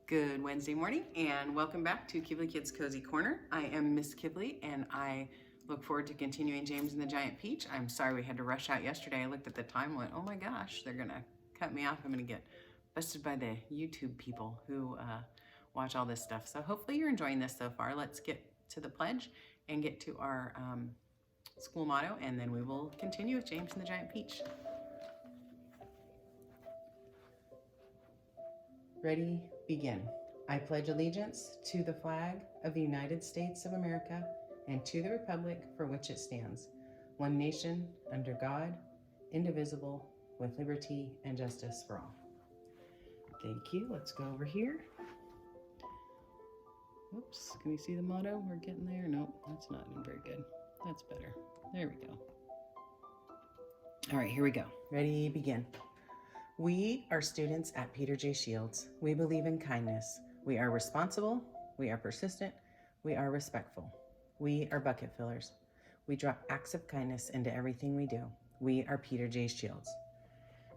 Good Wednesday morning and welcome back to Kivli Kids Cozy Corner. I am Miss Kivli and I look forward to continuing James and the Giant Peach. I'm sorry we had to rush out yesterday. I looked at the time and went, oh my gosh, they're gonna cut me off. I'm gonna get busted by the YouTube people who watch all this stuff. So hopefully you're enjoying this so far. Let's get to the pledge and get to our school motto, and then we will continue with James and the Giant Peach. Ready, begin. I pledge allegiance to the flag of the United States of America and to the republic for which it stands, one nation, under God, indivisible, with liberty and justice for all. Thank you. Let's go over here. Oops, can we see the motto? We're getting there. Nope, that's not very good. That's better. There we go. All right, here we go. Ready, begin. We are students at Peter J. Shields. We believe in kindness. We are responsible. We are persistent. We are respectful. We are bucket fillers. We drop acts of kindness into everything we do. We are Peter J. Shields.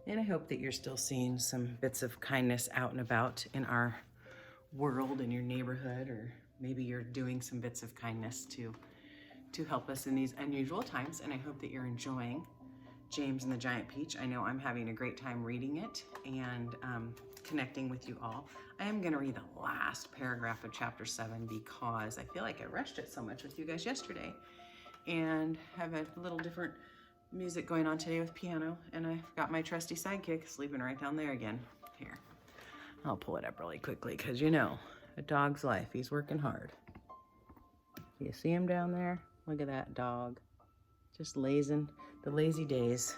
And I hope that you're still seeing some bits of kindness out and about in our world, in your neighborhood, or maybe you're doing some bits of kindness to help us in these unusual times. And I hope that you're enjoying James and the Giant Peach. I know I'm having a great time reading it and connecting with you all. I am going to read the last paragraph of chapter 7 because I feel like I rushed it so much with you guys yesterday and have a little different music going on today with piano, and I've got my trusty sidekick sleeping right down there again. Here, I'll pull it up really quickly because you know, a dog's life, he's working hard. You see him down there? Look at that dog. Just lazing. The lazy days.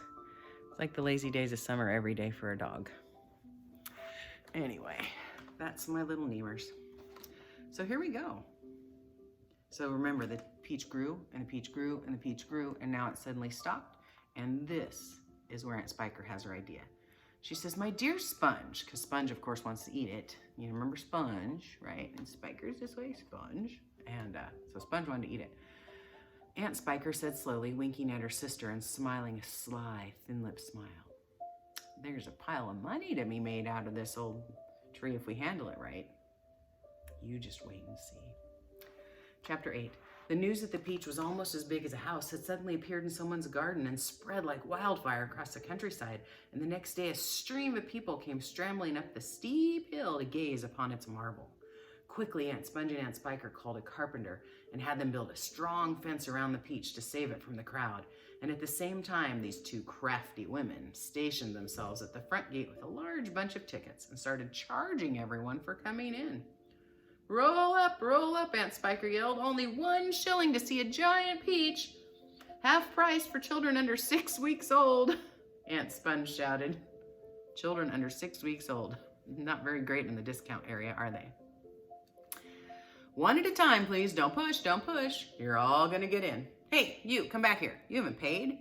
It's like the lazy days of summer every day for a dog. Anyway, that's my little Nemers. So here we go. So remember, the peach grew and the peach grew and the peach grew, and now it suddenly stopped. And this is where Aunt Spiker has her idea. She says, my dear Sponge, because Sponge, of course, wants to eat it. You remember Sponge, right? And Spiker's this way, Sponge. And so Sponge wanted to eat it. Aunt Spiker said slowly, winking at her sister and smiling a sly, thin-lipped smile. There's a pile of money to be made out of this old tree if we handle it right. You just wait and see. Chapter 8. The news that the peach was almost as big as a house had suddenly appeared in someone's garden and spread like wildfire across the countryside, and the next day a stream of people came scrambling up the steep hill to gaze upon its marvel. Quickly, Aunt Sponge and Aunt Spiker called a carpenter and had them build a strong fence around the peach to save it from the crowd. And at the same time, these two crafty women stationed themselves at the front gate with a large bunch of tickets and started charging everyone for coming in. Roll up, Aunt Spiker yelled. Only 1 shilling to see a giant peach. Half price for children under 6 weeks old, Aunt Sponge shouted. Children under 6 weeks old. Not very great in the discount area, are they? 1 at a time, please. Don't push, don't push. You're all gonna get in. Hey, you, come back here. You haven't paid?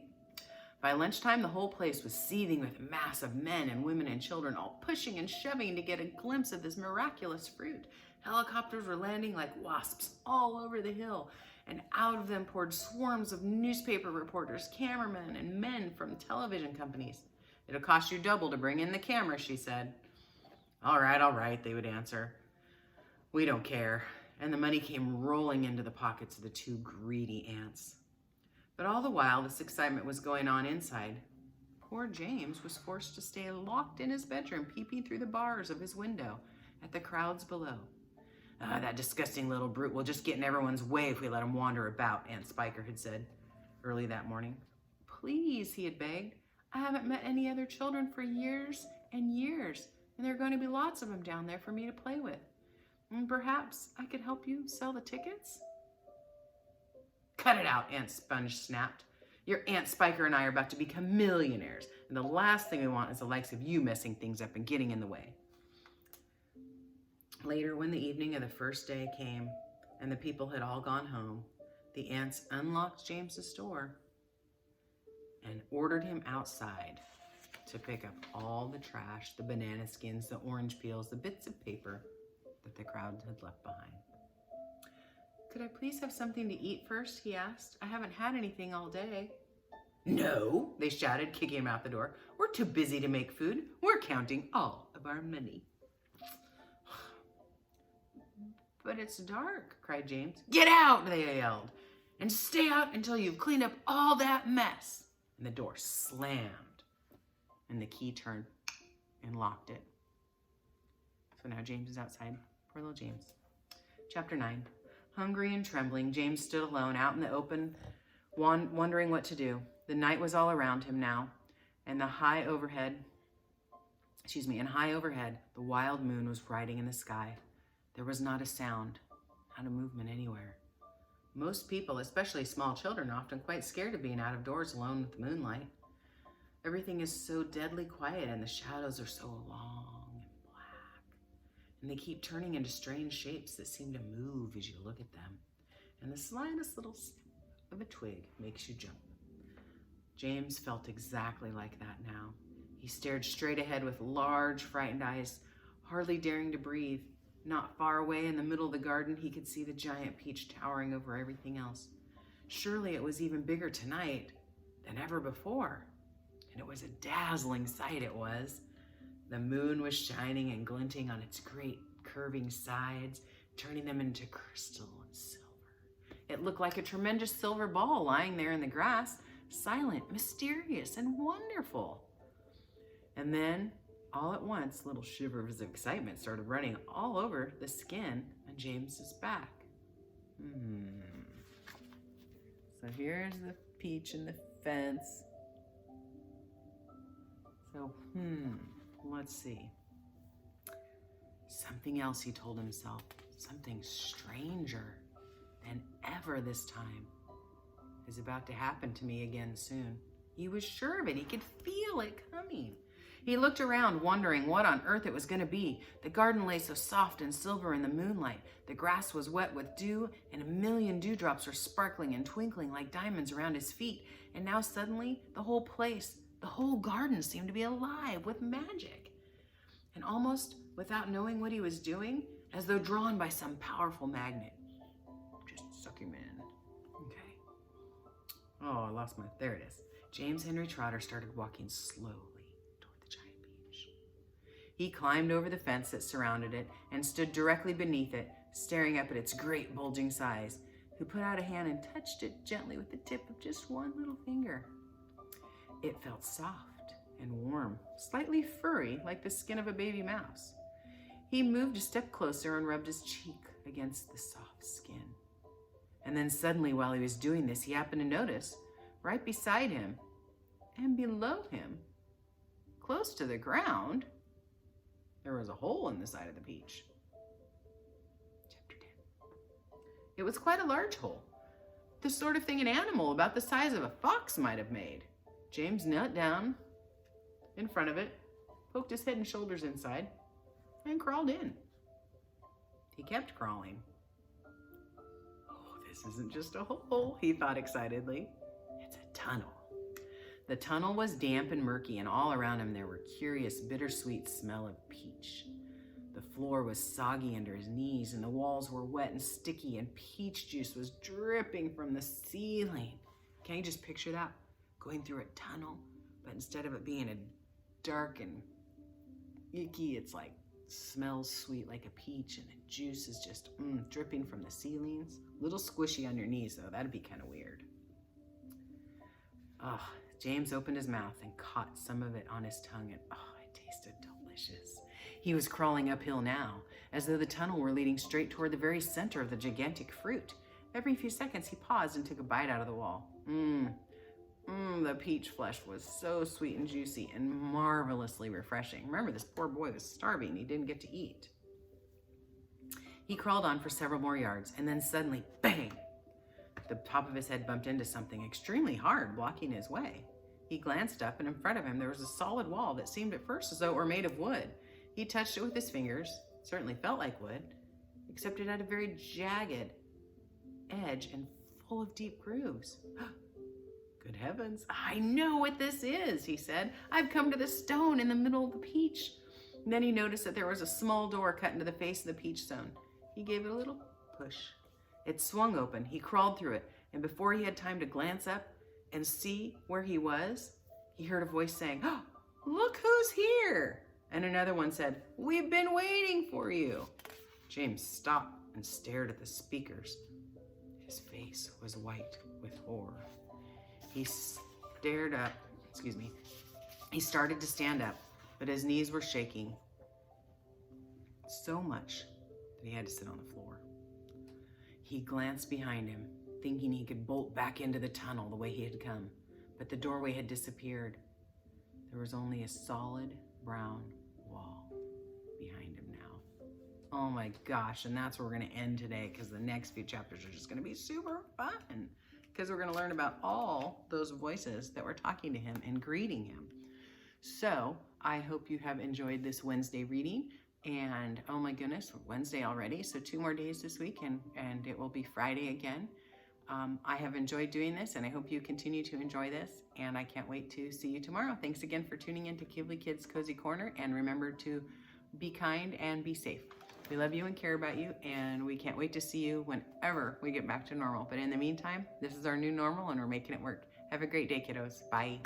By lunchtime, the whole place was seething with a mass of men and women and children, all pushing and shoving to get a glimpse of this miraculous fruit. Helicopters were landing like wasps all over the hill, and out of them poured swarms of newspaper reporters, cameramen, and men from television companies. It'll cost you double to bring in the camera, she said. All right, they would answer. We don't care. And the money came rolling into the pockets of the 2 greedy ants. But all the while, this excitement was going on inside. Poor James was forced to stay locked in his bedroom, peeping through the bars of his window at the crowds below. That disgusting little brute will just get in everyone's way if we let him wander about, Aunt Spiker had said early that morning. Please, he had begged. I haven't met any other children for years and years, and there are going to be lots of them down there for me to play with. And perhaps I could help you sell the tickets? Cut it out, Aunt Sponge snapped. Your Aunt Spiker and I are about to become millionaires, and the last thing we want is the likes of you messing things up and getting in the way. Later, when the evening of the first day came and the people had all gone home, the aunts unlocked James's store and ordered him outside to pick up all the trash, the banana skins, the orange peels, the bits of paper that the crowd had left behind. Could I please have something to eat first? He asked. I haven't had anything all day. No, they shouted, kicking him out the door. We're too busy to make food. We're counting all of our money. but it's dark, cried James. Get out, they yelled, and stay out until you've cleaned up all that mess. And the door slammed, and the key turned and locked it. So now James is outside. Poor little James. Chapter 9. Hungry and trembling, James stood alone out in the open, wondering what to do. The night was all around him now, and high overhead, the wild moon was riding in the sky. There was not a sound, not a movement anywhere. Most people, especially small children, are often quite scared of being out of doors alone with the moonlight. Everything is so deadly quiet, and the shadows are so long and black. And they keep turning into strange shapes that seem to move as you look at them. And the slightest little snip of a twig makes you jump. James felt exactly like that now. He stared straight ahead with large, frightened eyes, hardly daring to breathe. Not far away in the middle of the garden, he could see the giant peach towering over everything else. Surely it was even bigger tonight than ever before. And it was a dazzling sight, it was. The moon was shining and glinting on its great curving sides, turning them into crystal and silver. It looked like a tremendous silver ball lying there in the grass, silent, mysterious, and wonderful. And then, all at once, little shivers of excitement started running all over the skin on James's back. So here's the peach and the fence. So, let's see. Something else, he told himself. Something stranger than ever this time is about to happen to me again soon. He was sure of it. He could feel it coming. He looked around, wondering what on earth it was going to be. The garden lay so soft and silver in the moonlight. The grass was wet with dew, and a million dewdrops were sparkling and twinkling like diamonds around his feet. And now suddenly, the whole place, the whole garden seemed to be alive with magic. And almost without knowing what he was doing, as though drawn by some powerful magnet, just suck him in. Okay. Oh, I lost there it is. James Henry Trotter started walking slowly. He climbed over the fence that surrounded it and stood directly beneath it, staring up at its great bulging sides. He put out a hand and touched it gently with the tip of just one little finger. It felt soft and warm, slightly furry, like the skin of a baby mouse. He moved a step closer and rubbed his cheek against the soft skin. And then suddenly, while he was doing this, he happened to notice, right beside him and below him, close to the ground, there was a hole in the side of the peach. Chapter 10. It was quite a large hole, the sort of thing an animal about the size of a fox might have made. James knelt down in front of it, poked his head and shoulders inside, and crawled in. He kept crawling. Oh, this isn't just a hole, he thought excitedly. It's a tunnel. The tunnel was damp and murky, and all around him there were curious, bittersweet smell of peach. The floor was soggy under his knees, and the walls were wet and sticky, and peach juice was dripping from the ceiling. Can you just picture that? Going through a tunnel, but instead of it being a dark and icky, it's like smells sweet like a peach, and the juice is just dripping from the ceilings. A little squishy on your knees, though. That'd be kind of weird. James opened his mouth and caught some of it on his tongue, and it tasted delicious. He was crawling uphill now, as though the tunnel were leading straight toward the very center of the gigantic fruit. Every few seconds, he paused and took a bite out of the wall. The peach flesh was so sweet and juicy and marvelously refreshing. Remember, this poor boy was starving. He didn't get to eat. He crawled on for several more yards, and then suddenly, bang! The top of his head bumped into something extremely hard, blocking his way. He glanced up, and in front of him there was a solid wall that seemed at first as though it were made of wood. He touched it with his fingers. It certainly felt like wood, except it had a very jagged edge and full of deep grooves. Good heavens, I know what this is, he said. I've come to the stone in the middle of the peach. And then he noticed that there was a small door cut into the face of the peach stone. He gave it a little push. It swung open. He crawled through it, and before he had time to glance up and see where he was, he heard a voice saying, "Look who's here!" And another one said, "We've been waiting for you." James stopped and stared at the speakers. His face was white with horror. He started to stand up, but his knees were shaking so much that he had to sit on the floor. He glanced behind him, thinking he could bolt back into the tunnel the way he had come, but the doorway had disappeared. There was only a solid brown wall behind him now. Oh my gosh, and that's where we're going to end today, because the next few chapters are just going to be super fun, because we're going to learn about all those voices that were talking to him and greeting him. So I hope you have enjoyed this Wednesday reading. And oh my goodness, Wednesday already. So 2 more days this week and it will be Friday again. I have enjoyed doing this, and I hope you continue to enjoy this. And I can't wait to see you tomorrow. Thanks again for tuning in to Kibli Kids Cozy Corner. And remember to be kind and be safe. We love you and care about you. And we can't wait to see you whenever we get back to normal. But in the meantime, this is our new normal and we're making it work. Have a great day, kiddos. Bye.